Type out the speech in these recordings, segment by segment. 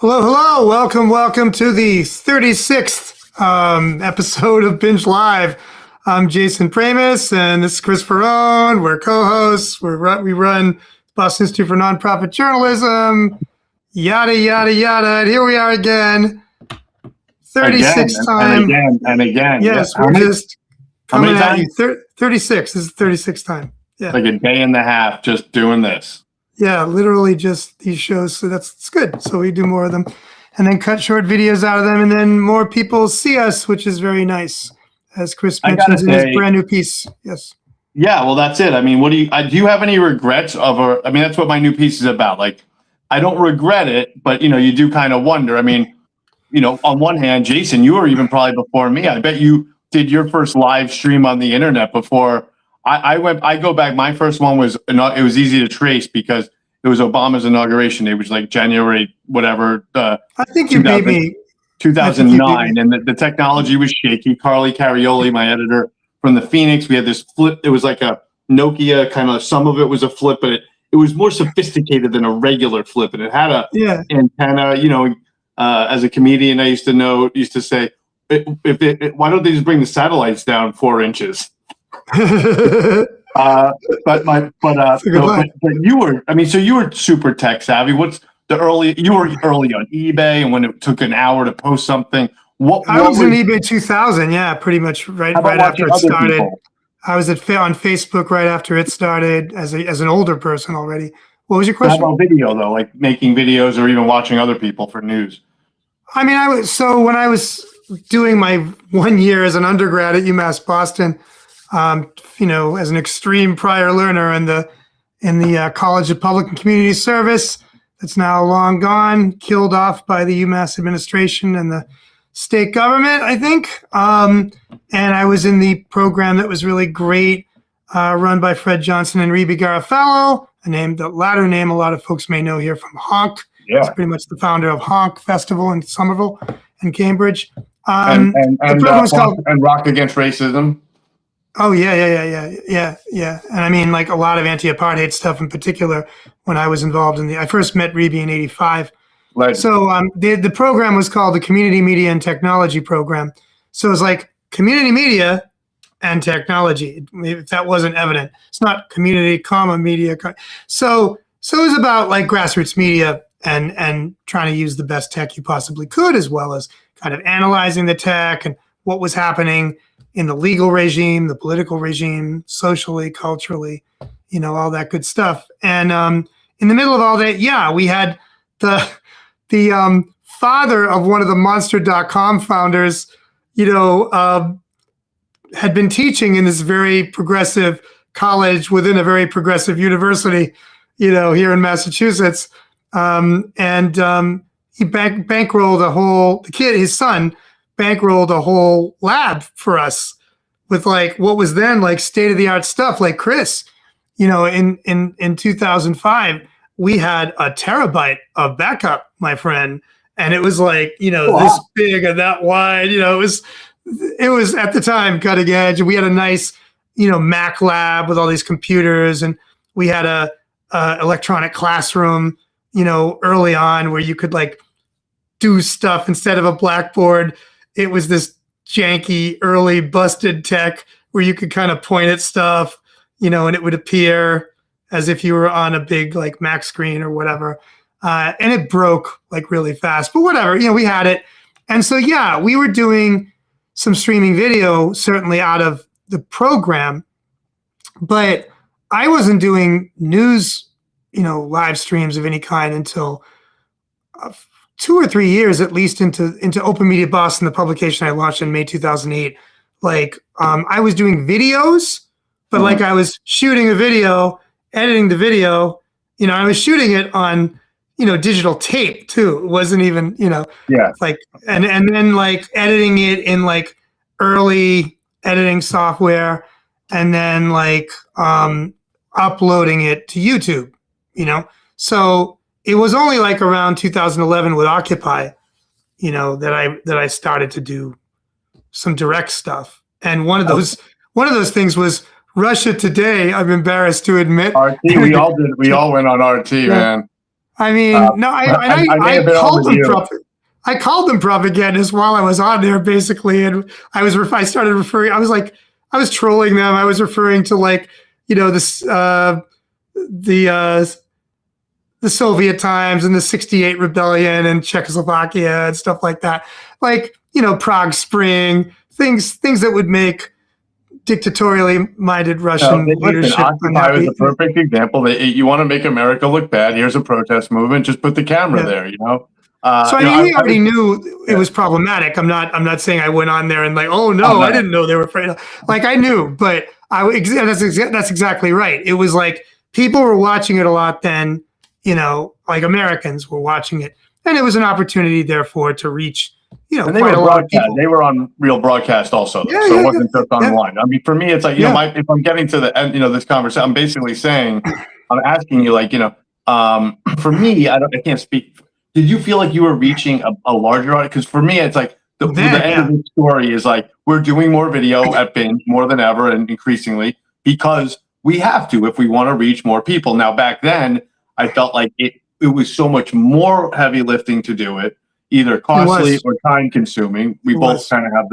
Hello, hello. Welcome to the 36th episode of BINJ Live. I'm Jason Pramas, and this is Chris Faraone. We're co-hosts. We run Boston Institute for Nonprofit Journalism, yada, yada, yada. And here we are again, 36th time. And again. Yes, Yeah. we're just coming how many at you. 36. This is the 36th time. Yeah. Like a day and a half just doing this. Yeah, literally just these shows. So it's good. So we do more of them and then cut short videos out of them. And then more people see us, which is very nice, as Chris mentions in his brand new piece. Yes. Yeah, well, that's it. I mean, do you have any regrets that's what my new piece is about. Like, I don't regret it, but, you do kind of wonder. I mean, on one hand, Jason, you were even probably before me. I bet you did your first live stream on the internet before I go back. My first one it was easy to trace because it was Obama's inauguration day, which was like January, whatever. I think you beat me. 2009, and the technology was shaky. Carly Carioli, my editor from the Phoenix, we had this flip. It was like a Nokia kind of. Some of it was a flip, but it was more sophisticated than a regular flip, and it had a antenna. As a comedian, I used to say, why don't they just bring the satellites down 4 inches? But you were, so you were super tech savvy. You were early on eBay, and when it took an hour to post something. I was in eBay 2000, yeah, pretty much right after it started. People? I was on Facebook right after it started as an older person already. What was your question? How about video though, like making videos or even watching other people for news? When I was doing my 1 year as an undergrad at UMass Boston, as an extreme prior learner in the College of Public and Community Service, that's now long gone, killed off by the UMass administration and the state government, I think. And I was in the program that was really great, run by Fred Johnson and Rebe Garofalo, the latter name a lot of folks may know here from Honk. Yeah. He's pretty much the founder of Honk Festival in Somerville and Cambridge. And Rock Against Racism. Oh, yeah. And a lot of anti-apartheid stuff in particular when I was involved I first met Rebe in 85. Right. So the program was called the Community Media and Technology Program. So it was like community media and technology, if that wasn't evident. It's not community, media. So it was about like grassroots media and trying to use the best tech you possibly could, as well as kind of analyzing the tech and what was happening in the legal regime, the political regime, socially, culturally, all that good stuff. And in the middle of all that, we had the father of one of the Monster.com founders, had been teaching in this very progressive college within a very progressive university, here in Massachusetts. He bankrolled his son bankrolled a whole lab for us with like what was then like state-of-the-art stuff. Like Chris, in 2005, we had a terabyte of backup, my friend, and it was like this big and that wide. It was at the time cutting edge. We had a nice Mac lab with all these computers, and we had a electronic classroom early on where you could like do stuff instead of a blackboard. It was this janky, early busted tech where you could kind of point at stuff, and it would appear as if you were on a big like Mac screen or whatever. And it broke like really fast, but whatever, we had it. And so, we were doing some streaming video, certainly out of the program, but I wasn't doing news, live streams of any kind until 2 or 3 years at least into Open Media Boston, the publication I launched in May 2008. Like I was doing videos, but like I was shooting a video, editing the video, I was shooting it on, digital tape too. It wasn't even, like, and then like editing it in like early editing software and then like uploading it to YouTube, So it was only like around 2011 with Occupy, that I started to do some direct stuff. And one of those things was Russia Today. I'm embarrassed to admit. RT, we all did. We all went on RT, man. I mean, no, I may I have been on called with them you. I called them propagandists while I was on there, basically, and I started referring. I was like, I was trolling them. I was referring to like, this the Soviet times and the '68 rebellion and Czechoslovakia and stuff like that. Like, Prague Spring, things that would make dictatorially minded Russian Listen, leadership Occupy was unhappy. a perfect example. That you want to make America look bad. Here's a protest movement. Just put the camera Yeah. there. So I mean, we already knew it was problematic. I'm not saying I went on there and like, oh no, I didn't know they were afraid of. Like I knew, but that's exactly right. It was like people were watching it a lot then, like Americans were watching it, and it was an opportunity, therefore, to reach, and they quite were a lot of people. They were on real broadcast also, though. Yeah, So yeah, it wasn't just online. I mean, for me, it's like if I'm getting to the end, this conversation, I'm basically saying, I'm asking you, like, for me, I can't speak. Did you feel like you were reaching a larger audience? Because for me, it's like the end of the story is like we're doing more video at BINJ more than ever and increasingly because we have to if we want to reach more people. Now, back then, I felt like it was so much more heavy lifting to do it, either costly or time consuming. We both kind of have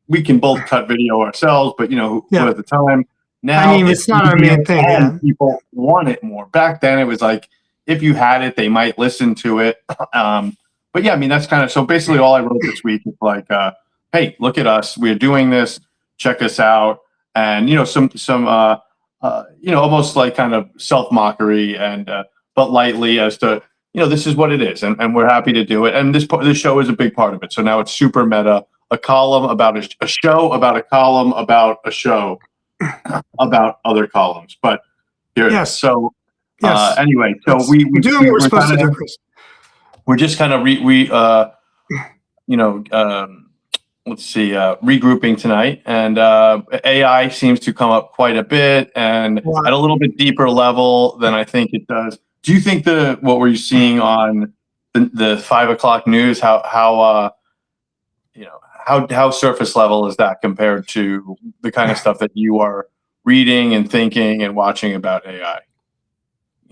we can both cut video ourselves, but who at the time. Now, I mean, it's not our main thing. Yeah. People want it more. Back then, it was like, if you had it, they might listen to it. But yeah, I mean, that's kind of, so basically all I wrote this week is like, hey, look at us. We're doing this. Check us out. And, some almost like kind of self-mockery but lightly as to, this is what it is. And we're happy to do it. And this show is a big part of it. So now it's super meta, a column about a show, about a column, about a show, about other columns. But here it is. So, yes. Anyway, so we're doing what we're supposed to do, Chris. We're just kind of let's see, regrouping tonight, and AI seems to come up quite a bit and at a little bit deeper level than I think it does. Do you think what we're seeing on the 5 o'clock news, how surface level is that compared to the kind of stuff that you are reading and thinking and watching about AI?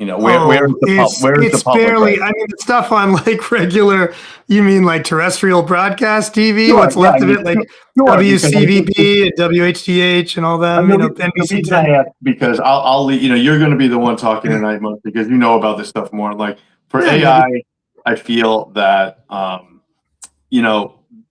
Where is the public? Barely. Right? I mean, the stuff on like regular. You mean like terrestrial broadcast TV? Sure, what's left of it, like WCVB and WHTH and all them. NBC. Because I'll you're going to be the one talking tonight, most because you know about this stuff more. Like for AI, I feel that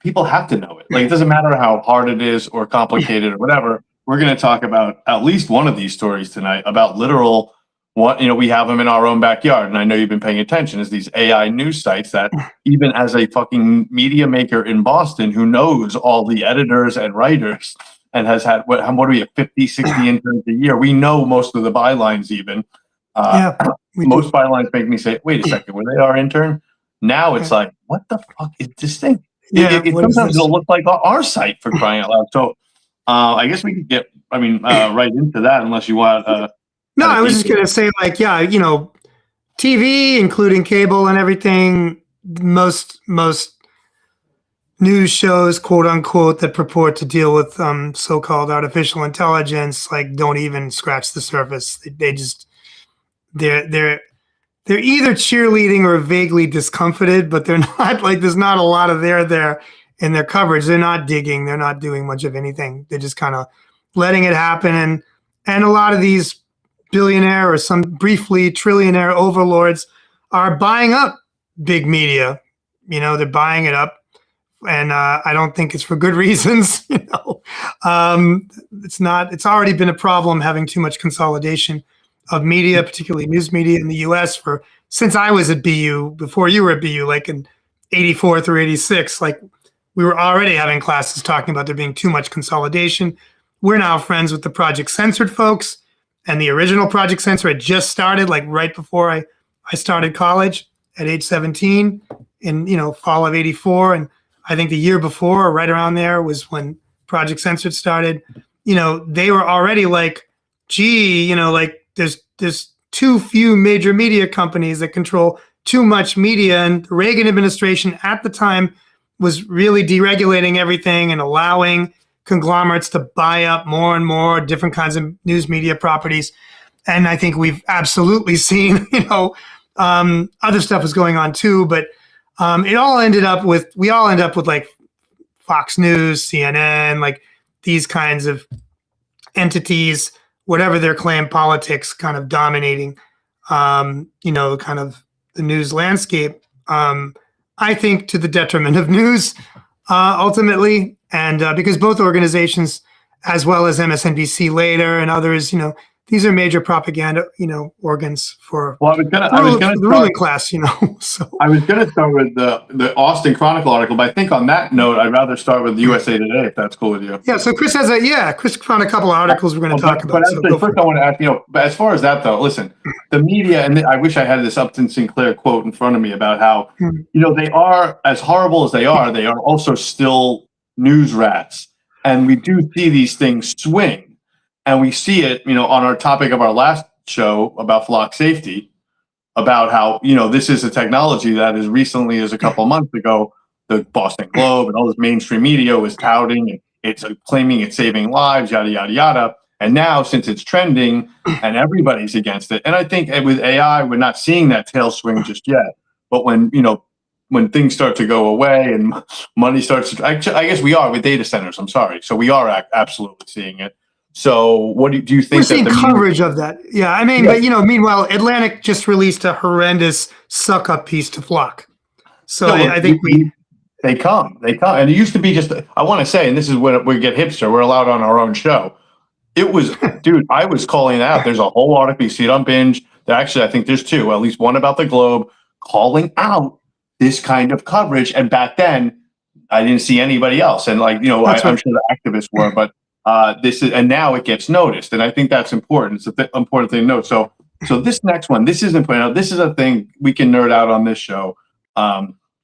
people have to know it. Like it doesn't matter how hard it is or complicated or whatever. We're going to talk about at least one of these stories tonight about literal. We have them in our own backyard, and I know you've been paying attention, is these AI news sites that even as a fucking media maker in Boston who knows all the editors and writers and has had, what do we have, 50, 60 interns a year, we know most of the bylines even. Most bylines make me say, wait a second, were they our intern? Now it's like, what the fuck is this thing? Sometimes it'll look like our site, for crying out loud. So I guess we could get, right into that unless you want... No, I was just going to say, like, TV, including cable and everything, most news shows, quote unquote, that purport to deal with so-called artificial intelligence, like, don't even scratch the surface. They're either cheerleading or vaguely discomfited, but they're not, like, there's not a lot of there in their coverage. They're not digging. They're not doing much of anything. They're just kind of letting it happen. And a lot of these billionaire or some briefly trillionaire overlords are buying up big media. They're buying it up, and I don't think it's for good reasons. It's already been a problem having too much consolidation of media, particularly news media in the U.S. since I was at BU, before you were at BU, like in '84 through '86. Like we were already having classes talking about there being too much consolidation. We're now friends with the Project Censored folks. And the original Project Censor had just started, like right before I started college at age 17 in, fall of '84. And I think the year before, or right around there, was when Project Censored started. They were already like, gee, like there's too few major media companies that control too much media. And the Reagan administration at the time was really deregulating everything and allowing conglomerates to buy up more and more different kinds of news media properties. And I think we've absolutely seen, Other stuff was going on too, but we all end up with like Fox News, CNN, like these kinds of entities, whatever their claim, politics kind of dominating, kind of the news landscape. I think to the detriment of news, ultimately, and because both organizations, as well as MSNBC later and others, these are major propaganda, organs for the ruling class, So I was gonna start with the Austin Chronicle article, but I think on that note, I'd rather start with USA Today if that's cool with you. Yeah. So Chris Chris found a couple of articles we're going to talk about. But first, I want to ask, but as far as that though, listen, the media, and I wish I had this Upton Sinclair quote in front of me about how they are, as horrible as they are also still news rats, and we do see these things swing. And we see it, on our topic of our last show about flock safety, about how, this is a technology that as recently as a couple of months ago, the Boston Globe and all this mainstream media was touting, and it's claiming it's saving lives, yada, yada, yada. And now, since it's trending and everybody's against it, and I think with AI, we're not seeing that tail swing just yet. But when things start to go away and money starts to, I guess we are with data centers, I'm sorry. So we are absolutely seeing it. So what do you think? We're seeing coverage of that. Yeah, I mean, but meanwhile, Atlantic just released a horrendous suck-up piece to Flock. So I think they come, and it used to be just. I want to say, and this is when we get hipster. We're allowed on our own show. It was, dude. I was calling out. There's a whole article. You see it on BINJ. Actually, I think there's two. At least one about the Globe calling out this kind of coverage. And back then, I didn't see anybody else. And I'm sure the activists were, but. And now it gets noticed, and I think that's important. It's an important thing to note. So this next one, this is important. This is a thing we can nerd out on this show,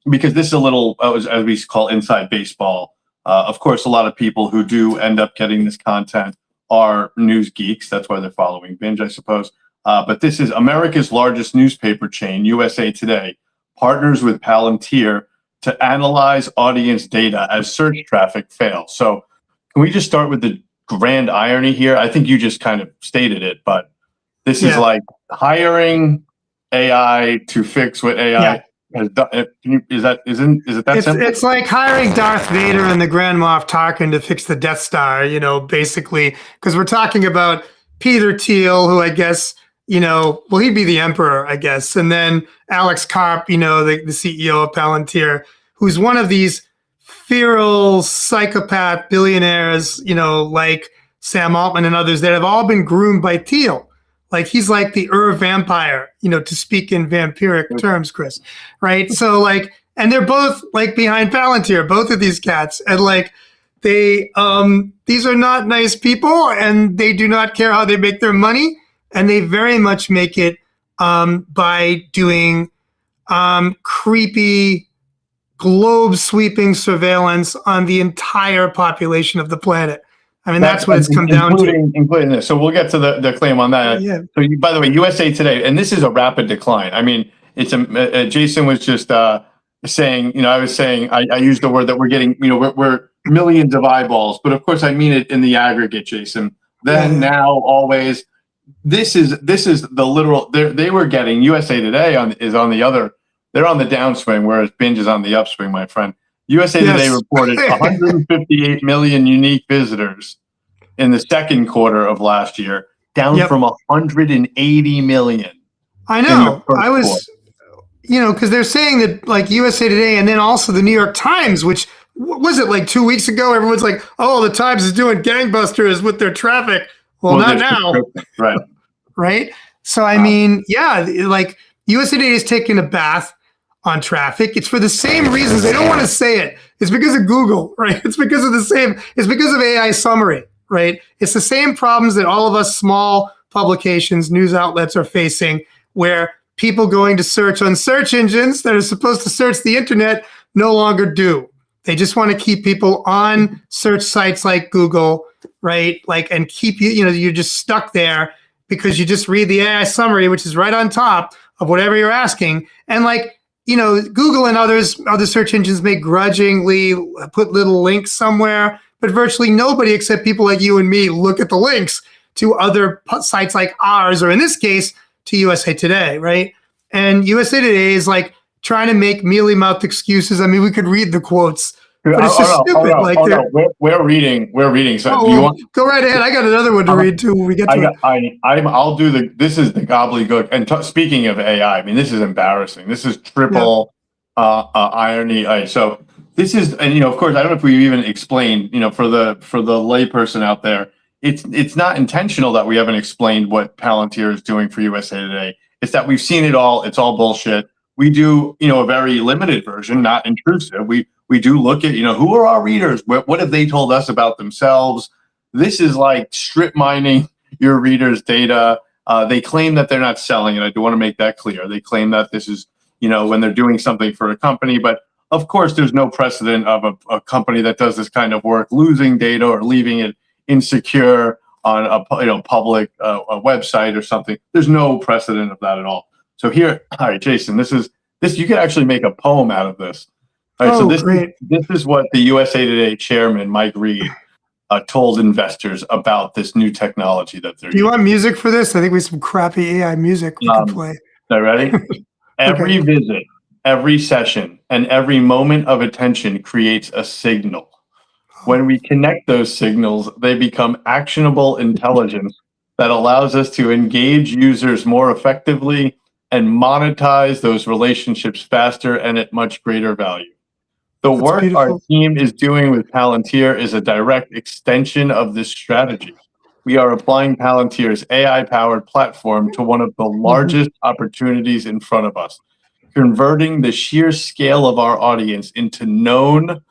because this is a little, as we call inside baseball. Of course, a lot of people who do end up getting this content are news geeks. That's why they're following BINJ, I suppose. But this is America's largest newspaper chain, USA Today, partners with Palantir to analyze audience data as search traffic fails. So. Can we just start with the grand irony here? I think you just kind of stated it, but this is like hiring AI to fix what AI has done. Is it that simple? It's like hiring Darth Vader and the Grand Moff Tarkin to fix the Death Star, basically, because we're talking about Peter Thiel, who I guess, he'd be the emperor, I guess. And then Alex Karp, the CEO of Palantir, who's one of these feral psychopath billionaires, like Sam Altman and others that have all been groomed by Thiel. Like he's like the vampire, to speak in vampiric terms, Chris, right? So and they're both behind Palantir, both of these cats. And they, these are not nice people, and they do not care how they make their money. And they very much make it by doing creepy, globe-sweeping surveillance on the entire population of the planet. I mean, that's what it's come down to. Including this. So we'll get to the claim on that. Yeah. So, by the way, USA Today, and this is a rapid decline. I mean, it's Jason was just saying, I was saying, I used the word that we're getting, we're millions of eyeballs, but of course I mean it in the aggregate, Jason. Then, now, always. This is the literal. They were getting USA Today is on the other. They're on the downswing, whereas BINJ is on the upswing, my friend. USA Today reported 158 million unique visitors in the second quarter of last year, down from 180 million. I know. I was, because they're saying that USA Today and then also the New York Times, which was it 2 weeks ago? Everyone's like, oh, the Times is doing gangbusters with their traffic. Well, not now. Right. Right. So, I mean, USA Today is taking a bath on traffic. It's for the same reasons. They don't want to say it. It's because of Google, right? It's because of AI summary, right? It's the same problems that all of us small publications, news outlets are facing, where people going to search on search engines that are supposed to search the internet no longer do. They just want to keep people on search sites like Google, right? And keep you're just stuck there because you just read the AI summary, which is right on top of whatever you're asking. And Google and other search engines may grudgingly put little links somewhere, but virtually nobody except people like you and me look at the links to other sites like ours, or in this case, to USA Today, right? and USA Today is like trying to make mealy mouthed excuses. I mean, we could read the quotes, but it's just stupid. We're reading. So do you want? Go right ahead. I got another one to read too when we get to it. I'll do this is the gobbledygook. And speaking of AI, I mean, this is embarrassing. This is triple irony. So this is, and of course, I don't know if we even explained, for the layperson out there, it's not intentional that we haven't explained what Palantir is doing for USA Today. It's that we've seen it all. It's all bullshit. We do, a very limited version, not intrusive. We do look at, who are our readers? What have they told us about themselves? This is like strip mining your readers' data. They claim that they're not selling it. I do want to make that clear. They claim that this is, when they're doing something for a company. But of course, there's no precedent of a company that does this kind of work losing data or leaving it insecure on a public a website or something. There's no precedent of that at all. So here, all right, Jason, this you could actually make a poem out of this. All right, so this is what the USA Today chairman, Mike Reed, told investors about this new technology that they're using. Do you want music for this? I think we have some crappy AI music we can play. Are you ready? Every visit, every session, and every moment of attention creates a signal. When we connect those signals, they become actionable intelligence that allows us to engage users more effectively and monetize those relationships faster and at much greater value. The work our team is doing with Palantir is a direct extension of this strategy. We are applying Palantir's AI-powered platform to one of the largest opportunities in front of us, converting the sheer scale of our audience into known,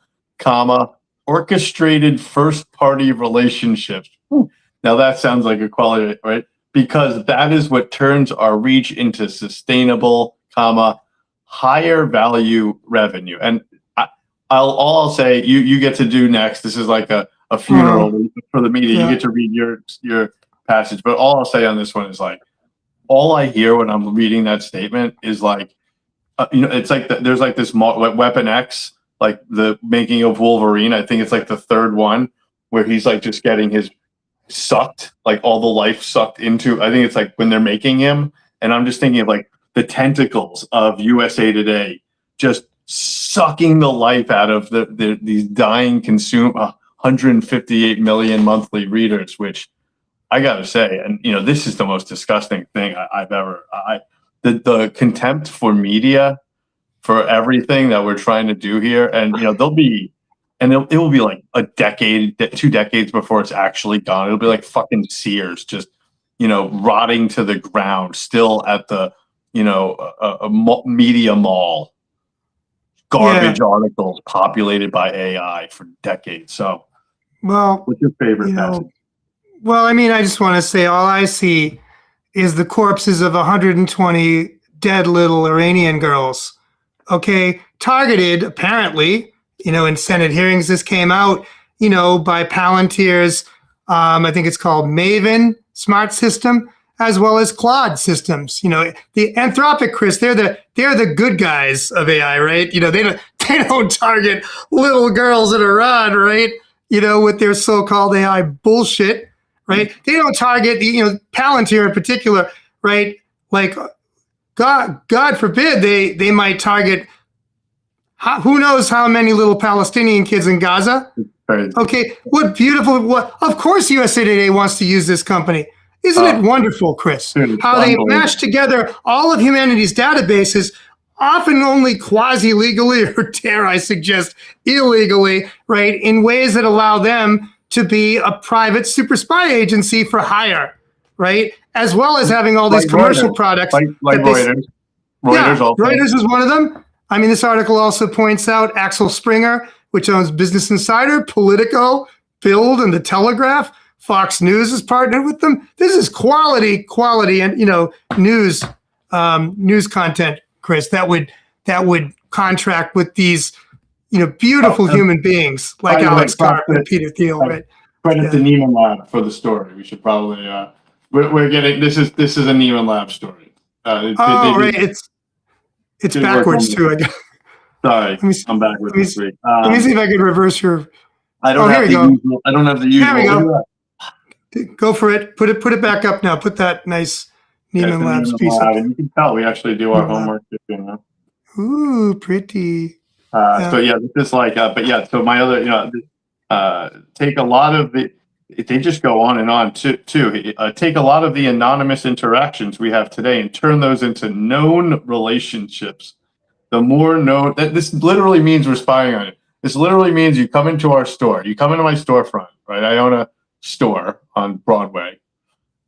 orchestrated first-party relationships. Now that sounds like equality, right? Because that is what turns our reach into sustainable, higher value revenue. And I'll say you get to do next. This is like a funeral for the media. You get to read your passage. But all I'll say on this one is like, all I hear when I'm reading that statement is like, it's like there's like this Weapon X, like the making of Wolverine. I think it's like the third one where he's like just getting his sucked, like all the life sucked into. I think it's like when they're making him, and I'm just thinking of like the tentacles of USA Today just sucking the life out of these dying 158 million monthly readers, which I gotta say, and this is the most disgusting thing I've ever. The contempt for media, for everything that we're trying to do here, and it will be like a decade, 2 decades before it's actually gone. It'll be like fucking Sears, just rotting to the ground, still at the a media mall. Garbage articles populated by AI for decades. So, what's your favorite passage? Well, I mean, I just want to say all I see is the corpses of 120 dead little Iranian girls. Okay, targeted apparently, in Senate hearings. This came out, by Palantir's, I think it's called Maven smart system, as well as Claude systems. The Anthropic, Chris, they're the good guys of AI, right? They don't target little girls in Iran, right? With their so-called AI bullshit, right? They don't target, Palantir in particular, right? Like, God forbid they might target who knows how many little Palestinian kids in Gaza. Okay, what beautiful, of course USA Today wants to use this company. Isn't it wonderful, Chris? How they mash together all of humanity's databases, often only quasi-legally, or dare I suggest illegally, right, in ways that allow them to be a private super spy agency for hire, right? As well as having all these commercial products. Like Reuters. Reuters is one of them. I mean, this article also points out Axel Springer, which owns Business Insider, Politico, Bild, and The Telegraph. Fox News is partnered with them. This is quality, and news content, Chris. That would contract with these, beautiful human beings like Alex Karp and Peter Thiel, right? Credit the Neiman Lab for the story. We should probably we're getting this is a Neiman Lab story. Right. It's backwards too. I guess. Sorry, I'm backwards this week. Let me see if I can reverse your. I don't have the usual. There we go. Go for it. Put it back up now. Put that nice Neiman the Labs Neiman piece up Lab, there. and you can tell we actually do our Neiman Lab. homework. You know. Ooh, pretty. So yeah, this is like, but yeah. So my other, take a lot of the. They just go on and on too. Take a lot of the anonymous interactions we have today and turn those into known relationships. The more known, this literally means we're spying on it. This literally means you come into our store. You come into my storefront, right? I own a store on Broadway,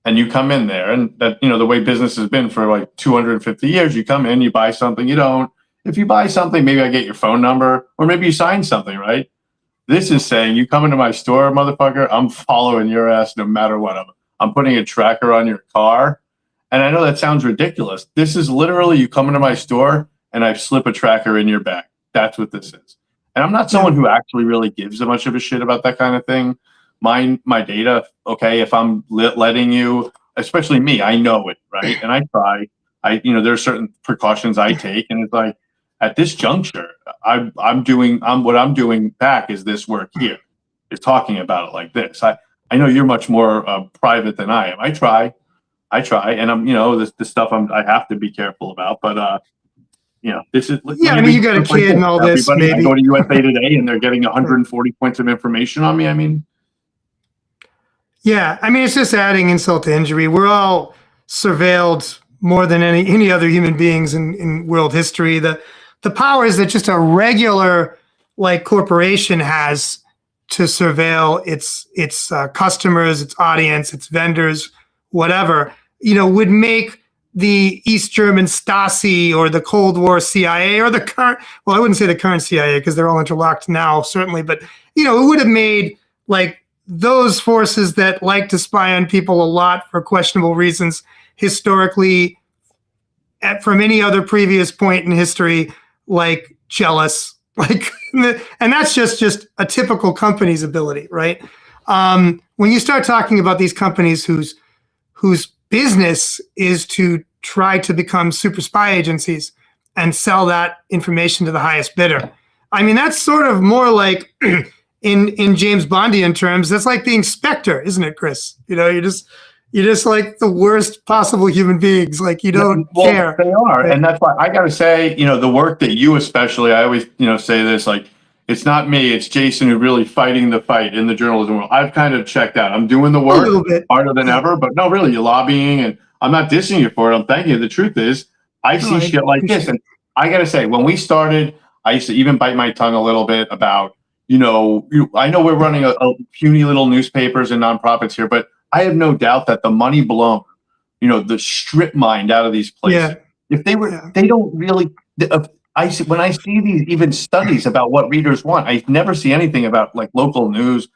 and you come in there, and that, the way business has been for like 250 years. You come in, you buy something, you don't. If you buy something, maybe I get your phone number, or maybe you sign something, right? This is saying you come into my store, motherfucker, I'm following your ass no matter what. I'm putting a tracker on your car. And I know that sounds ridiculous. This is literally you come into my store and I slip a tracker in your bag. That's what this is. And I'm not someone who actually really gives a much of a shit about that kind of thing. My data, okay, if I'm letting you, especially me, I know it, right? And I try. There are certain precautions I take, and it's like, at this juncture, I'm doing back is this work here. Is talking about it like this. I know you're much more private than I am. I try, and I'm the stuff I have to be careful about. But this is I mean, you got a kid and all this. Everybody, Maybe I go to USA Today and they're getting 140 points of information on me. I mean, yeah, I mean, it's just adding insult to injury. We're all surveilled more than any other human beings in world history. The powers that just a regular corporation has to surveil its customers, its audience, its vendors, whatever, would make the East German Stasi or the Cold War CIA or the current, well, I wouldn't say the current CIA because they're all interlocked now, certainly, but it would have made those forces that like to spy on people a lot for questionable reasons historically from any other previous point in history, jealous, and that's just a typical company's ability, right? When you start talking about these companies whose business is to try to become super spy agencies and sell that information to the highest bidder, I mean, that's sort of more like in James Bondian terms, that's like being Spectre, isn't it, Chris? You're just like the worst possible human beings. You don't care. They are. Right? And that's why I got to say, the work that you especially, I always, say this, it's not me, it's Jason who's really fighting the fight in the journalism world. I've kind of checked out. I'm doing the work harder than ever, but no, really, you're lobbying, and I'm not dissing you for it. I'm thanking you. The truth is, I see shit like this. And I got to say, when we started, I used to even bite my tongue a little bit about, I know we're running a puny little newspapers and nonprofits here, but I have no doubt that the money blown, the strip mined out of these places. If they were, they don't really. When I see these even studies about what readers want, I never see anything about local news,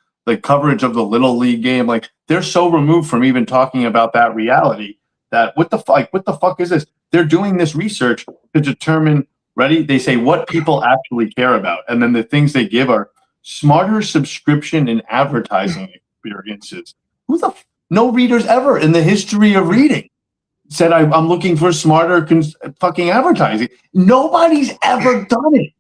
coverage of the Little League game. They're so removed from even talking about that reality that what the fuck is this? They're doing this research to determine. Ready? They say what people actually care about, and then the things they give are smarter subscription and advertising experiences. No readers ever in the history of reading said I'm looking for smarter fucking advertising. Nobody's ever done it.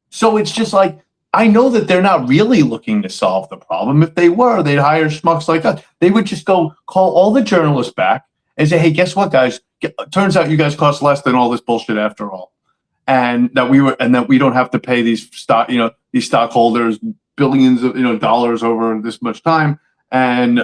So it's just I know that they're not really looking to solve the problem. If they were, they'd hire schmucks like us. They would just go call all the journalists back and say, hey, guess what, guys? Turns out you guys cost less than all this bullshit after all. And that we don't have to pay these these stockholders billions of dollars over this much time. And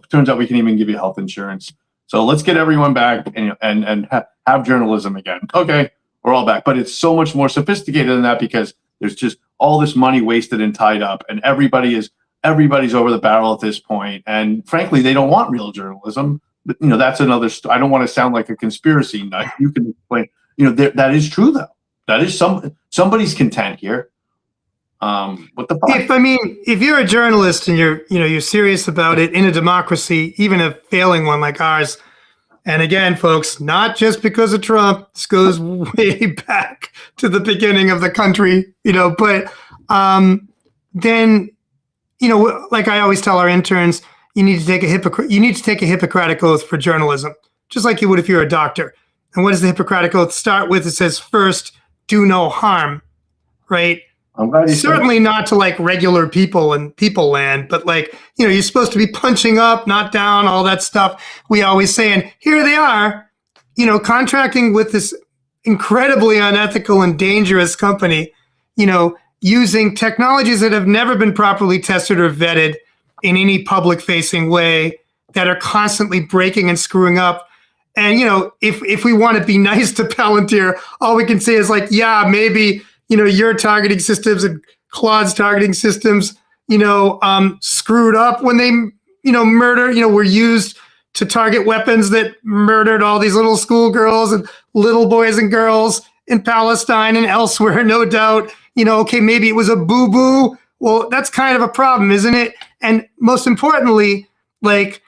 turns out we can even give you health insurance. So let's get everyone back and have journalism again. Okay, we're all back. But it's so much more sophisticated than that because there's just all this money wasted and tied up, and everybody's over the barrel at this point. And frankly, they don't want real journalism. But, that's another. I don't want to sound like a conspiracy nut. You can explain. That is true though. That is somebody's content here. What the fuck? If you're a journalist and you're serious about it in a democracy, even a failing one like ours, and again, folks, not just because of Trump, this goes way back to the beginning of the country, but then, like I always tell our interns, you need to take a Hippocratic oath for journalism, just like you would if you're a doctor. And what does the Hippocratic oath start with? It says, first, do no harm, right? Certainly not to regular people and people land, but you're supposed to be punching up, not down, all that stuff. We always say, and here they are, contracting with this incredibly unethical and dangerous company, using technologies that have never been properly tested or vetted in any public facing way, that are constantly breaking and screwing up. And, if we want to be nice to Palantir, all we can say is like, yeah, maybe, your targeting systems and Claude's targeting systems, screwed up when they, were used to target weapons that murdered all these little schoolgirls and little boys and girls in Palestine and elsewhere, no doubt. Okay, maybe it was a boo-boo. Well, that's kind of a problem, isn't it? And most importantly, like,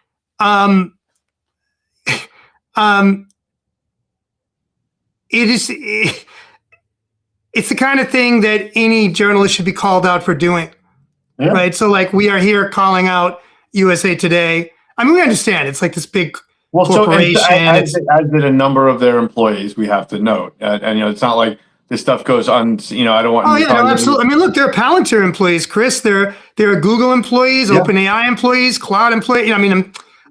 it's the kind of thing that any journalist should be called out for doing, right? So, like, we are here calling out USA Today. I mean, we understand it's like this big corporation. So as did a number of their employees, we have to note, and it's not like this stuff goes on. I don't want. Oh yeah, no, absolutely. I mean, look, they're Palantir employees, Chris. They're Google employees, OpenAI employees, Cloud employees.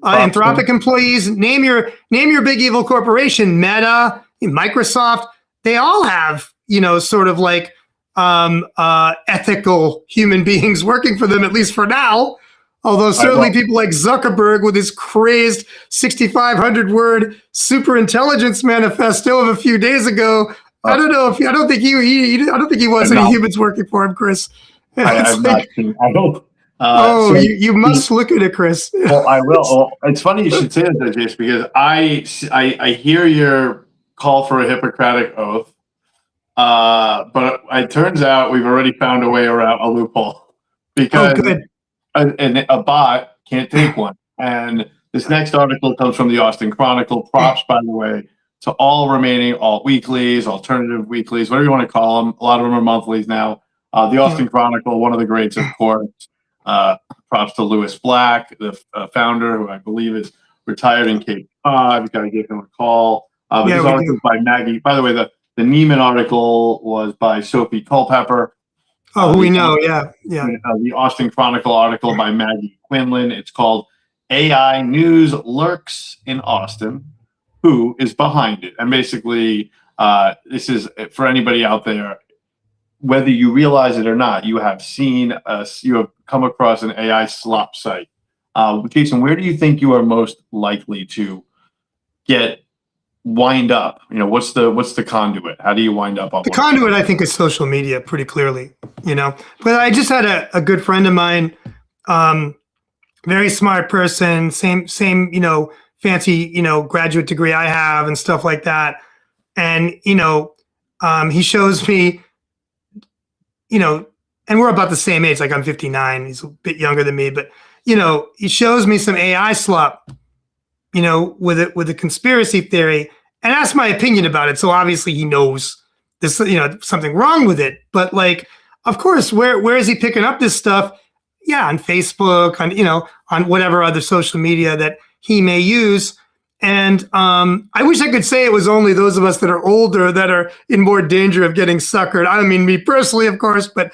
Anthropic employees. Name your big evil corporation. Meta, Microsoft. They all have sort of like ethical human beings working for them, at least for now. Although certainly people like Zuckerberg with his crazed 6,500-word super intelligence manifesto of a few days ago. I don't think he wants any humans working for him, Chris. I've not seen. I hope. You must look at it, Chris. Well, I will. Well, it's funny you should say that, Jace, because I hear your call for a Hippocratic oath, but it turns out we've already found a way around a loophole because a bot can't take one. And this next article comes from the Austin Chronicle. Props, by the way, to all remaining alt weeklies, alternative weeklies, whatever you want to call them. A lot of them are monthlies now. The Austin Chronicle, one of the greats, of course. Props to Lewis Black, the founder, who I believe is retired in Cape Cod. We've got to give him a call. This article is by Maggie. By the way, the Neiman article was by Sophie Culpepper. Oh, we know, yeah. The Austin Chronicle article by Maggie Quinlan. It's called AI News Lurks in Austin. Who is behind it? And basically, this is for anybody out there, whether you realize it or not, you have come across an AI slop site. Jason, where do you think you are most likely to get wind up? What's the conduit? How do you wind up on the conduit? I think is social media, pretty clearly. But I just had a good friend of mine, very smart person, same fancy graduate degree I have and stuff like that, and he shows me, and we're about the same age. Like I'm 59, he's a bit younger than me, but he shows me some AI slop, with a conspiracy theory, and asked my opinion about it. So obviously he knows there's something wrong with it. But like, of course, where is he picking up this stuff? Yeah, on Facebook, on whatever other social media that he may use. And I wish I could say it was only those of us that are older that are in more danger of getting suckered. I mean, me personally, of course, but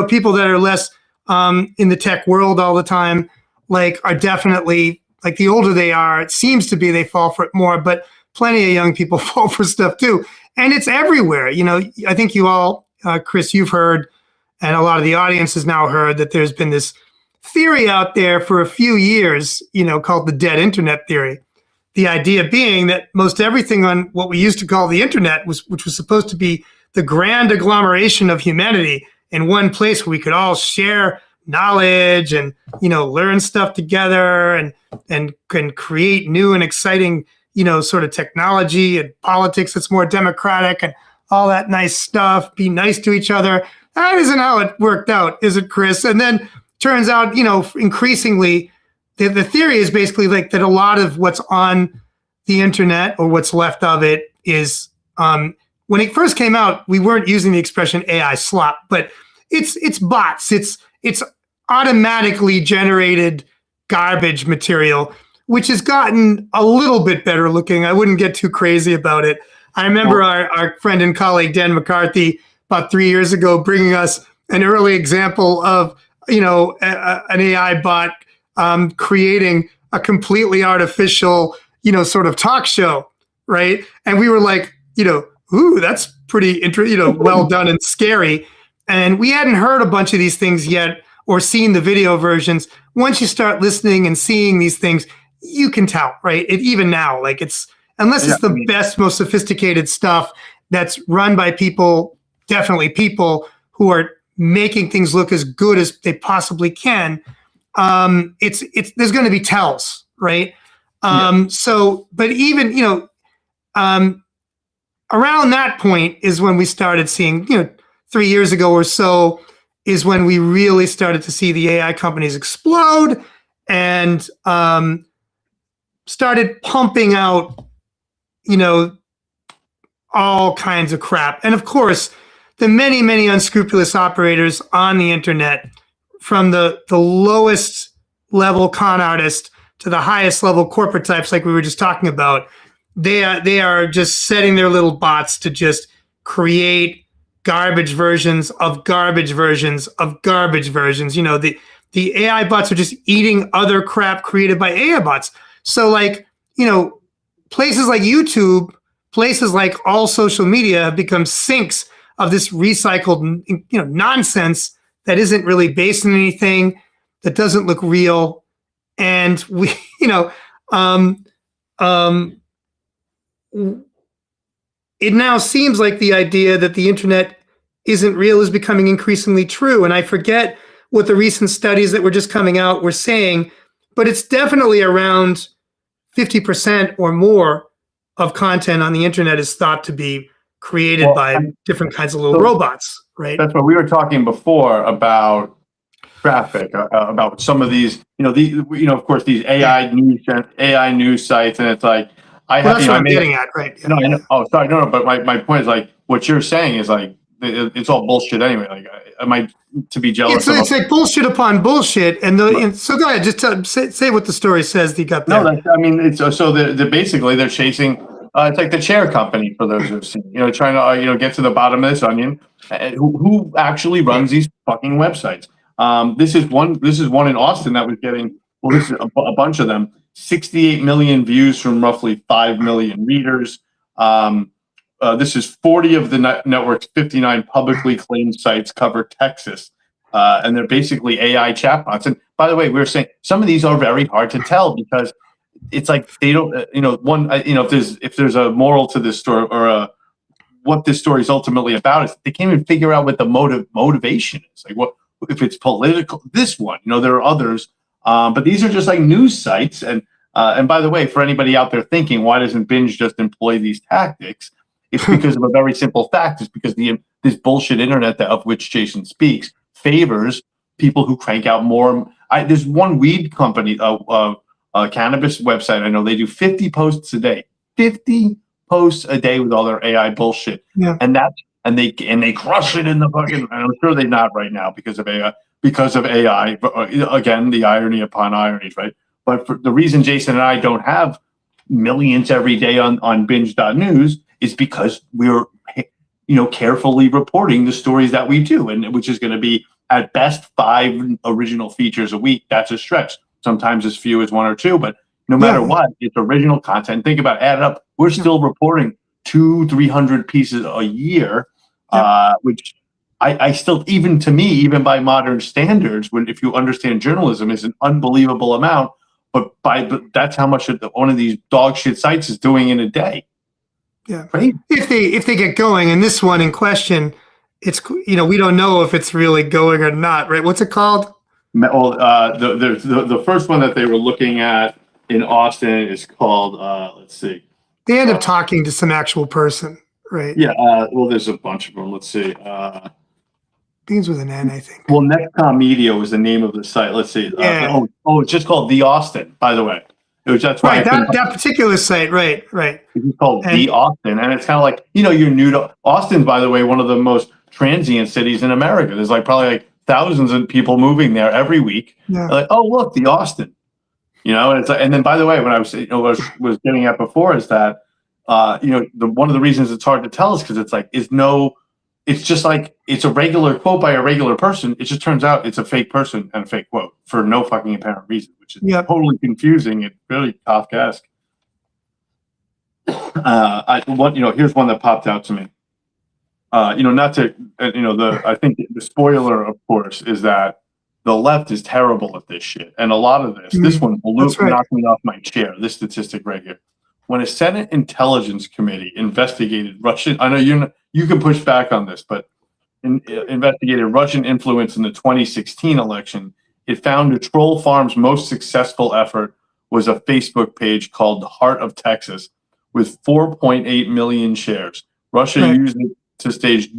people that are less in the tech world all the time, like, are definitely, like, the older they are, it seems to be they fall for it more, but plenty of young people fall for stuff too. And it's everywhere. I think you all, Chris, you've heard, and a lot of the audience has now heard, that there's been this theory out there for a few years, called the dead internet theory. The idea being that most everything on what we used to call the internet, which was supposed to be the grand agglomeration of humanity in one place where we could all share knowledge and, learn stuff together and can create new and exciting, sort of technology and politics that's more democratic and all that nice stuff, be nice to each other. That isn't how it worked out, is it, Chris? And then turns out, increasingly, the theory is basically like that a lot of what's on the internet, or what's left of it, is when it first came out, we weren't using the expression AI slop, but it's bots. It's automatically generated garbage material, which has gotten a little bit better looking. I wouldn't get too crazy about it. I remember our friend and colleague Dan McCarthy about 3 years ago bringing us an early example of an AI bot creating a completely artificial, sort of talk show right? And we were like, ooh, that's pretty interesting, well done and scary. And we hadn't heard a bunch of these things yet or seen the video versions. Once you start listening and seeing these things, you can tell, right? Even now, like unless it's the best, most sophisticated stuff that's run by people, definitely people who are making things look as good as they possibly can. There's going to be tells, right? So, but even, around that point is when we started seeing, 3 years ago or so is when we really started to see the AI companies explode and started pumping out, all kinds of crap. And of course, the many, many unscrupulous operators on the internet, from the lowest level con artist to the highest level corporate types, like we were just talking about, they are just setting their little bots to just create garbage versions of garbage versions of garbage versions. The AI bots are just eating other crap created by AI bots. So places like YouTube, places like all social media have become sinks of this recycled, nonsense that isn't really based on anything, that doesn't look real. And we, it now seems like the idea that the internet isn't real is becoming increasingly true. And I forget what the recent studies that were just coming out were saying, but it's definitely around 50% or more of content on the internet is thought to be created by different kinds of little robots, right? That's what we were talking before about traffic, about some of these, of course, these AI news sites, and it's like that's what I'm getting at, right? Yeah. No, I know. Oh, sorry, no. But my point is like what you're saying is like it's all bullshit anyway. Like, am I to be jealous? It's like bullshit upon bullshit. And so go ahead, just say what the story says that you got there. No, it's so they're basically they're chasing. It's like the chair company for those who've seen, trying to get to the bottom of this onion. Who actually runs these fucking websites? This is one in Austin that was getting. Well, this is a bunch of them. 68 million views from roughly 5 million readers. This is 40 of the network's 59 publicly claimed sites cover Texas. And they're basically AI chatbots. And by the way, we were saying some of these are very hard to tell because it's like they don't, if there's a moral to this story or what this story is ultimately about is they can't even figure out what the motivation is. Like what if it's political? This one, there are others. But these are just like news sites. And by the way, for anybody out there thinking, why doesn't BINJ just employ these tactics? It's because of a very simple fact. It's because this bullshit internet of which Jason speaks favors people who crank out more. There's one weed company, a cannabis website. I know they do 50 posts a day, 50 posts a day with all their AI bullshit. Yeah. And they crush it in the fucking, and I'm sure they're not right now because of AI. Again, the irony upon ironies, right? But for the reason Jason and I don't have millions every day on BINJ.news is because we're, carefully reporting the stories that we do, and which is going to be at best 5 original features a week. That's a stretch. Sometimes as few as 1 or 2, but no matter what, it's original content. Think about it, add it up. We're still reporting 200-300 pieces a year, which I still, even to me, even by modern standards, if you understand journalism, is an unbelievable amount. But that's how much one of these dog shit sites is doing in a day. Yeah, right. If they get going, and this one in question, it's we don't know if it's really going or not, right? What's it called? Well, the first one that they were looking at in Austin is called let's see. They end up talking to some actual person, right? Yeah. Well, there's a bunch of them. Let's see. Begins with an N, I think. Well, Nextcom Media was the name of the site. Let's see. Yeah. It's just called The Austin, by the way. That's why that particular site, right. It's called The Austin, and it's kind of like you're new to Austin. By the way, one of the most transient cities in America. There's probably thousands of people moving there every week. Yeah. Like, oh look, The Austin. And it's and then by the way, what I was getting at before is that one of the reasons it's hard to tell is because it's just like it's a regular quote by a regular person. It just turns out it's a fake person and a fake quote for no fucking apparent reason, which is totally confusing and really Kafkaesque. Here's one that popped out to me. Not to, I think the spoiler, of course, is that the left is terrible at this shit. And a lot of this one knocked me off my chair. This statistic right here. When a Senate Intelligence Committee investigated Russian, I know you can push back on this, but investigated Russian influence in the 2016 election, it found a troll farm's most successful effort was a Facebook page called The Heart of Texas with 4.8 million shares. Russia used it to stage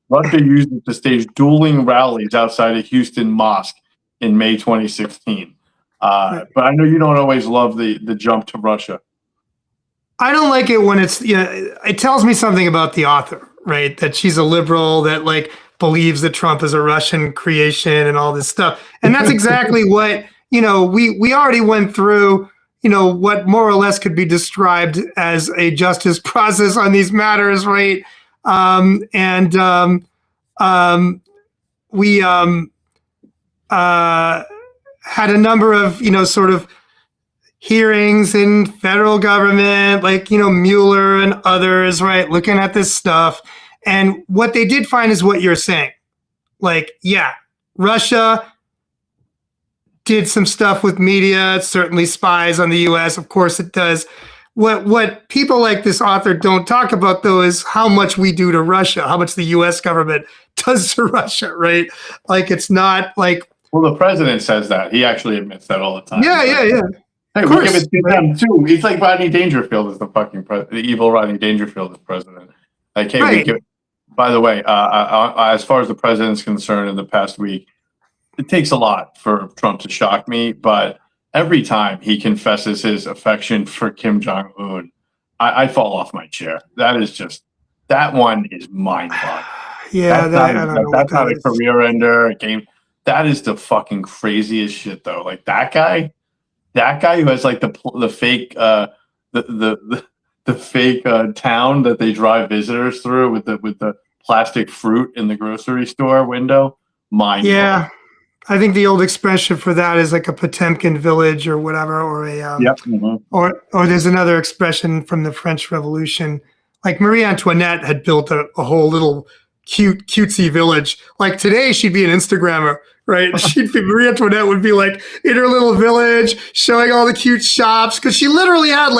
Russia used it to stage dueling rallies outside a Houston mosque in May 2016. But I know you don't always love the jump to Russia. I don't like it when it tells me something about the author, right? That she's a liberal that believes that Trump is a Russian creation and all this stuff. And that's exactly what, we already went through, what more or less could be described as a justice process on these matters, right? We had a number of, sort of hearings in federal government, Mueller and others, right, looking at this stuff. And what they did find is what you're saying. Russia did some stuff with media. It certainly spies on the U.S. Of course it does. What people like this author don't talk about, though, is how much we do to Russia, how much the U.S. government does to Russia, right? It's not like... Well, the president says that. He actually admits that all the time. Yeah. Hey, we give it to them, too. He's like Rodney Dangerfield is the evil Rodney Dangerfield is president. By the way, as far as the president's concerned in the past week, it takes a lot for Trump to shock me, but every time he confesses his affection for Kim Jong-un, I fall off my chair. That one is mind-boggling. Yeah, that's not a career ender, a game. That is the fucking craziest shit, though. That guy who has the fake the fake town that they drive visitors through with the plastic fruit in the grocery store window. Yeah. I think the old expression for that is a Potemkin village or whatever, or or there's another expression from the French Revolution. Marie Antoinette had built a whole little cutesy village. Today she'd be an Instagrammer, right? Marie Antoinette would be in her little village showing all the cute shops, because she literally had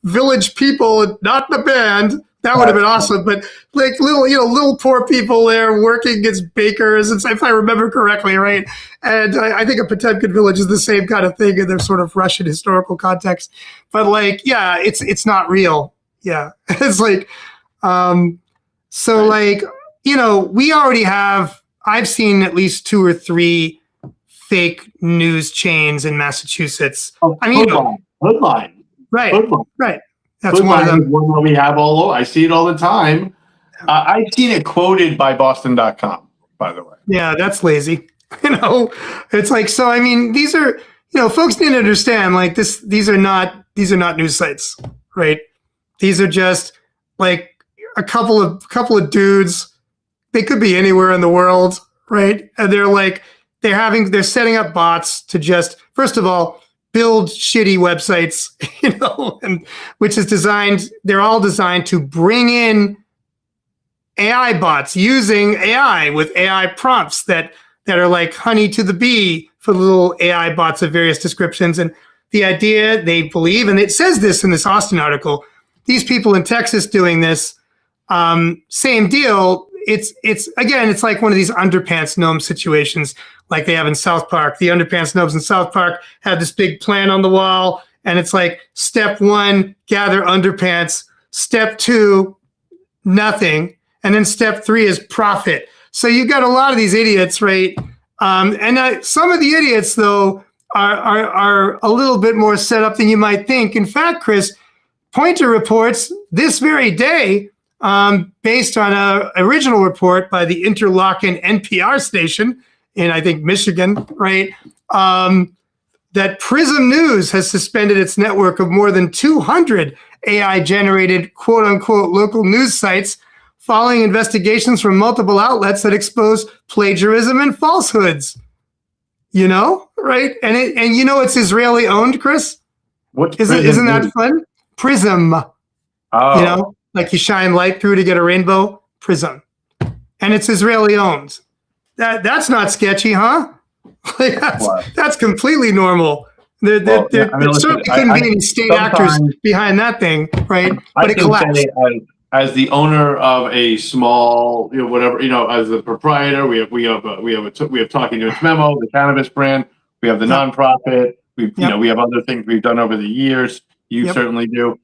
village people, not the band. That would have been awesome, but little poor people there working as bakers, and if I remember correctly, right? And I think a Potemkin village is the same kind of thing in their sort of Russian historical context. But it's not real. Yeah, it's we already have. I've seen at least 2 or 3 fake news chains in Massachusetts. Hoodline. Right. Hoodline. Right. That's one of them. One that we have all over. I see it all the time. I've seen it quoted by Boston.com, by the way. Yeah, that's lazy. It's so. I mean, these are folks need to understand this. These are not news sites, right? These are just a couple of dudes. They could be anywhere in the world, right? And they're setting up bots to just, first of all, build shitty websites, and they're all designed to bring in AI bots using AI with AI prompts that are honey to the bee for little AI bots of various descriptions. And the idea, they believe, and it says this in this Austin article, these people in Texas doing this, same deal. It's like one of these underpants gnome situations like they have in South Park. The underpants gnomes in South Park have this big plan on the wall, and it's step 1, gather underpants. Step 2, nothing. And then step 3 is profit. So you've got a lot of these idiots, right? And some of the idiots, though, are a little bit more set up than you might think. In fact, Chris, Poynter reports this very day, based on an original report by the Interlochen NPR station in, I think, Michigan, right? That Prism News has suspended its network of more than 200 AI-generated quote-unquote local news sites following investigations from multiple outlets that expose plagiarism and falsehoods. Right? And it's Israeli-owned, Chris? Isn't that fun? Prism. Oh, You know, like you shine light through to get a rainbow. Prism, and it's Israeli owned. That's not sketchy, huh? Like that's completely normal. There listen, certainly couldn't be any state actors behind that thing, right? But it collapsed. Say, as the owner of a small, whatever, as the proprietor, we have Talking to Its Memo, the cannabis brand. We have the nonprofit. We have other things we've done over the years. You certainly do.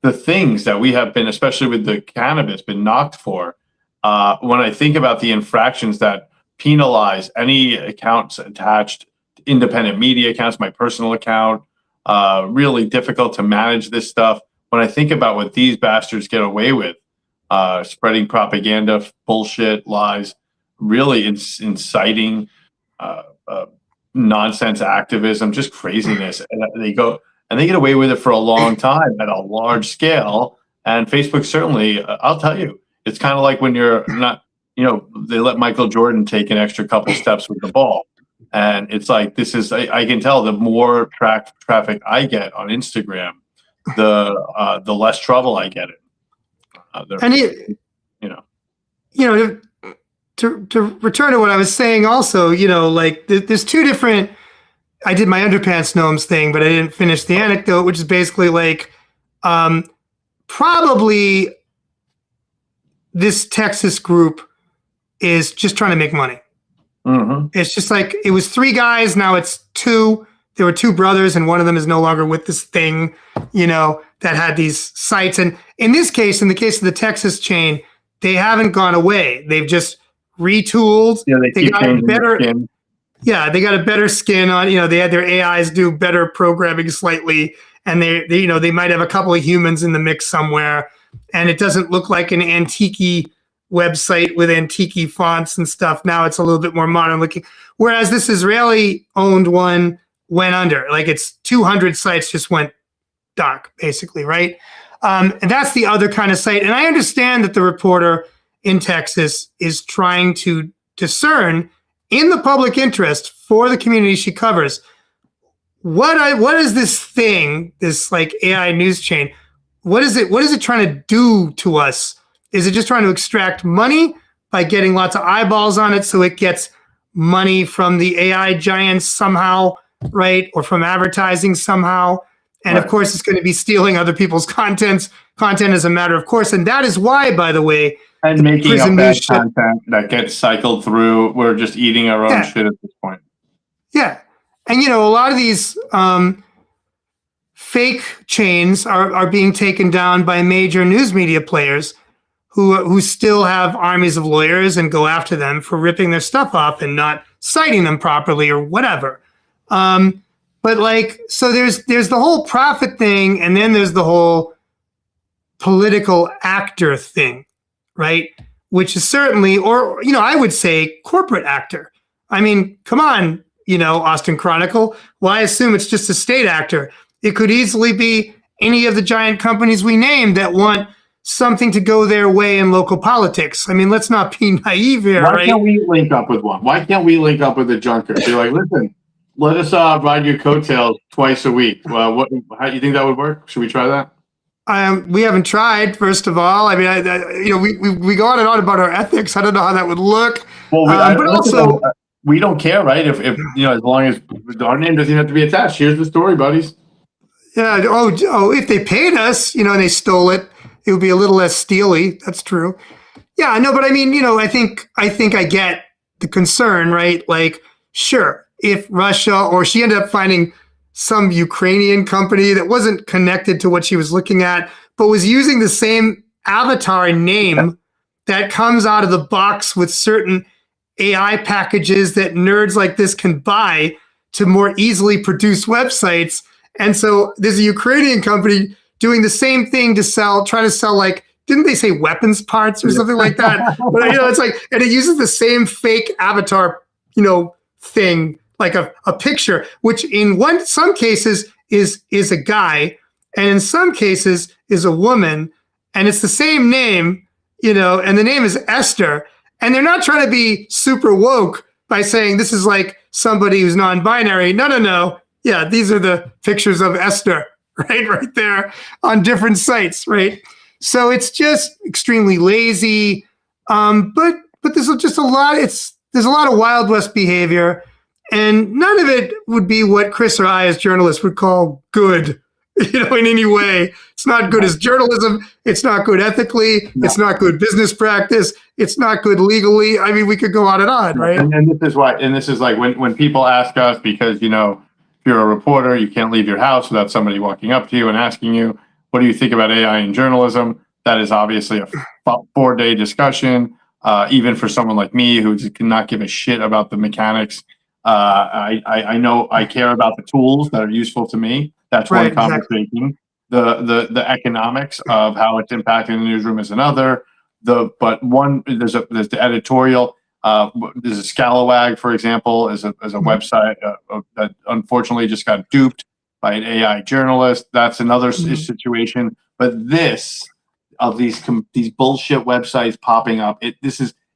The things that we have been, especially with the cannabis, been knocked for. When I think about the infractions that penalize any accounts attached to independent media accounts, my personal account, really difficult to manage this stuff. When I think about what these bastards get away with, spreading propaganda, bullshit, lies, really inciting nonsense activism, just craziness. And they get away with it for a long time at a large scale. And Facebook certainly, I'll tell you, it's kind of like when you're not, they let Michael Jordan take an extra couple steps with the ball. And it's like, I can tell the more traffic I get on Instagram, the less trouble I get in. To return to what I was saying also, like there's two different, I did my underpants gnomes thing, but I didn't finish the anecdote, which is basically like, probably this Texas group is just trying to make money. Mm-hmm. It's just like, it was 3 guys, now it's 2. There were 2 brothers, and one of them is no longer with this thing, that had these sites. And in this case, in the case of the Texas chain, they haven't gone away. They've just retooled. Yeah, they got a better skin. Yeah, they got a better skin on. They had their AIs do better programming slightly, and they might have a couple of humans in the mix somewhere. And it doesn't look like an antique website with antique fonts and stuff. Now it's a little bit more modern looking. Whereas this Israeli owned one went under. Like it's 200 sites just went dark, basically, right? And that's the other kind of site. And I understand that the reporter in Texas is trying to discern in the public interest for the community she covers. What is this thing, this like AI news chain? What is it trying to do to us? Is it just trying to extract money by getting lots of eyeballs on it so it gets money from the AI giants somehow, right? Or from advertising somehow? And of course, it's going to be stealing other people's content as a matter of course. And that is why, by the way, and making up bad content that gets cycled through. We're just eating our own shit at this point. Yeah. And, a lot of these fake chains are being taken down by major news media players who still have armies of lawyers and go after them for ripping their stuff off and not citing them properly or whatever. But like, so there's the whole profit thing, and then there's the whole political actor thing, right? Which is certainly, or, I would say corporate actor. I mean, come on, Austin Chronicle. Why assume it's just a state actor? It could easily be any of the giant companies we named that want something to go their way in local politics. I mean, let's not be naive here, right? Why can't we link up with one? Why can't we link up with a junker? Be like, listen, let us ride your coattails twice a week. How do you think that would work? Should we try that? We haven't tried, first of all. I mean, we go on and on about our ethics. I don't know how that would look. Well, but also, we don't care, right? If as long as our name doesn't have to be attached. Here's the story, buddies. Yeah. Oh, if they paid us, and they stole it, it would be a little less steely. That's true. Yeah, I know, but I mean, I think I get the concern, right? Like, sure, if Russia, or she ended up finding some Ukrainian company that wasn't connected to what she was looking at, but was using the same avatar name that comes out of the box with certain AI packages that nerds like this can buy to more easily produce websites. And so there's a Ukrainian company doing the same thing try to sell like, didn't they say weapons parts or something like that? But it's like, and it uses the same fake avatar, thing, like a picture, which in some cases is a guy, and in some cases is a woman, and it's the same name, and the name is Esther. And they're not trying to be super woke by saying this is like somebody who's non-binary. No. Yeah, these are the pictures of Esther, right there on different sites, right? So it's just extremely lazy. But there's just a lot. There's a lot of Wild West behavior, and none of it would be what Chris or I, as journalists, would call good. In any way. It's not good as journalism. It's not good ethically. No. It's not good business practice. It's not good legally. I mean, we could go on, right? And this is why. And this is like when people ask us, because if you're a reporter, you can't leave your house without somebody walking up to you and asking you, "What do you think about AI in journalism?" That is obviously a 4-day discussion. Even for someone like me who cannot give a shit about the mechanics, I know I care about the tools that are useful to me. That's one conversation. Exactly. The economics of how it's impacting the newsroom is another. There's the editorial. There's a Scalawag, for example, is a website that unfortunately just got duped by an AI journalist. That's another situation. But these bullshit websites popping up.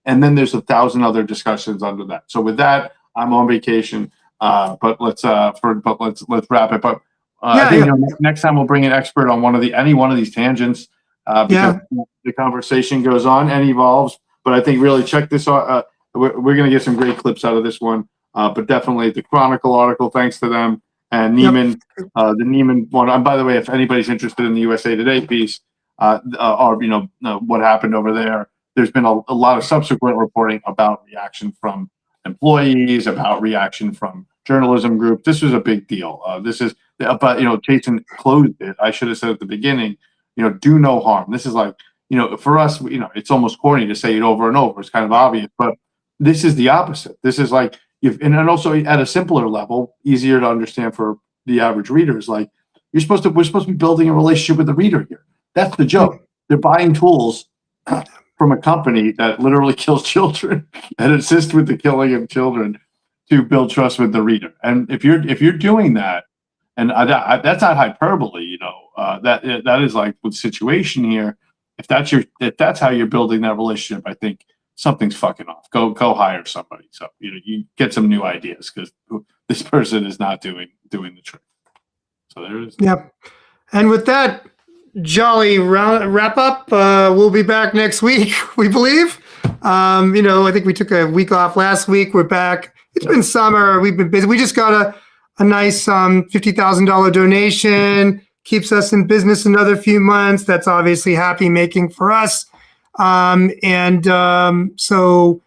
And then there's 1,000 other discussions under that. So with that, I'm on vacation. But let's wrap it. But I think next time we'll bring an expert on any one of these tangents, because the conversation goes on and evolves. But I think really check this out. We're going to get some great clips out of this one. But definitely the Chronicle article, thanks to them, and Neiman, the Neiman one. And by the way, if anybody's interested in the USA Today piece, what happened over there, there's been a lot of subsequent reporting about reaction from employees, about reaction from journalism group. This was a big deal. But Jason closed it. I should have said at the beginning, do no harm. This is like, for us, it's almost corny to say it over and over. It's kind of obvious, but this is the opposite. This is like, and also at a simpler level, easier to understand for the average reader, is like, we're supposed to be building a relationship with the reader here. That's the joke. They're buying tools from a company that literally kills children and assists with the killing of children to build trust with the reader. And if you're doing that, and that's not hyperbole, that is like with situation here. If that's how you're building that relationship, I think something's fucking off. Go hire somebody. So you get some new ideas, because this person is not doing the trick. So there it is. Yep. And with that jolly wrap up, we'll be back next week, we believe. I think we took a week off last week. We're back. It's been summer. We've been busy. We just got a nice $50,000 donation. Keeps us in business another few months. That's obviously happy making for us. So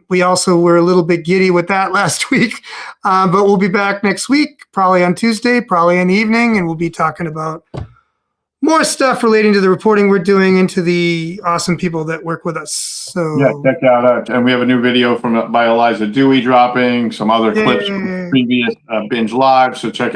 we also were a little bit giddy with that last week. But we'll be back next week, probably on Tuesday, probably in the evening, and we'll be talking about more stuff relating to the reporting we're doing into the awesome people that work with us. So check out, and we have a new video by Eliza Dewey dropping, some other clips from previous BINJ Live. So check out.